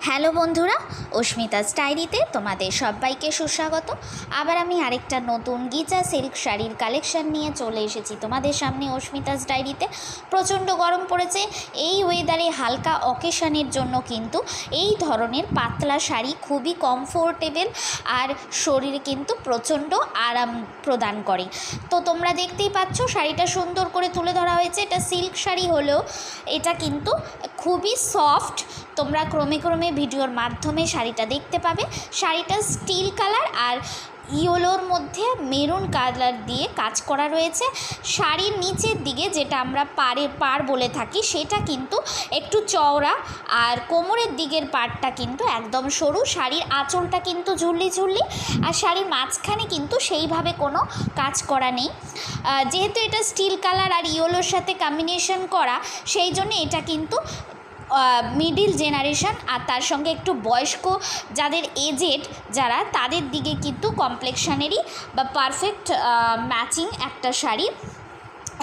Hello বন্ধুরা, অস্মিতাস ডায়েরিতে তোমাদের সবাইকে সুস্বাগত। আবার আমি আরেকটা নতুন গিজা সিল্ক শাড়ির কালেকশান নিয়ে চলে এসেছি তোমাদের সামনে অস্মিতাস ডায়েরিতে। প্রচণ্ড গরম পড়েছে, এই ওয়েদারে হালকা অকেশনের জন্য কিন্তু এই ধরনের পাতলা শাড়ি খুবই কমফোর্টেবল আর শরীরে কিন্তু প্রচণ্ড আরাম প্রদান করে। তো তোমরা দেখতেই পাচ্ছ শাড়িটা সুন্দর করে তুলে ধরা হয়েছে। এটা সিল্ক শাড়ি হলেও এটা কিন্তু খুবই সফট। তোমরা ক্রমে ক্রমে ভিডিওর মাধ্যমে শাড়িটা দেখতে পাবে। শাড়িটা স্টিল কালার আর ইয়েলোর মধ্যে মেরুন কালার দিয়ে কাজ করা রয়েছে। শাড়ির নিচের দিকে যেটা আমরা পাড় বলে থাকি সেটা কিন্তু একটু চওড়া, আর কোমরের দিকের পাড়টা কিন্তু একদম সরু। শাড়ির আঁচলটা কিন্তু ঝুল্লি ঝুল্লি, আর শাড়ির মাঝখানে কিন্তু সেইভাবে কোনো কাজ করা নেই। যেহেতু এটা স্টিল কালার আর ইয়েলোর সাথে কম্বিনেশন করা, সেই জন্য এটা কিন্তু মিডিল জেনারেশন আর তার সঙ্গে একটু বয়স্ক যাদের এজেড যারা, তাদের দিকে কিন্তু কমপ্লেক্সানেরই বা পারফেক্ট ম্যাচিং একটা শাড়ি।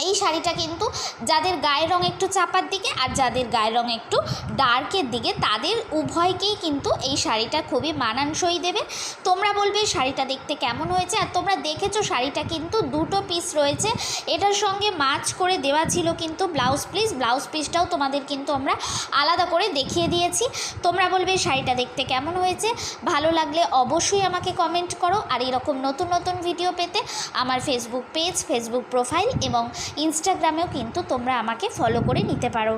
এই শাড়িটা কিন্তু যাদের গায়ের রং একটু চাপার দিকে আর যাদের গায়ের রং একটু ডার্কের দিকে, তাদের উভয়কেই কিন্তু এই শাড়িটা খুবই মানানসই দেবে। তোমরা বলবে শাড়িটা দেখতে কেমন হয়েছে। আর তোমরা দেখেছো শাড়িটা কিন্তু দুটো পিস রয়েছে, এটার সঙ্গে ম্যাচ করে দেওয়া ছিল কিন্তু ব্লাউজ পিসটাও তোমাদের কিন্তু আমরা আলাদা করে দেখিয়ে দিয়েছি। তোমরা বলবে শাড়িটা দেখতে কেমন হয়েছে। ভালো লাগলে অবশ্যই আমাকে কমেন্ট করো। আর এরকম নতুন নতুন ভিডিও পেতে আমার ফেসবুক পেজ, ফেসবুক প্রোফাইল এবং ইনস্টাগ্রামেও কিন্তু তোমরা আমাকে ফলো করে নিতে পারো।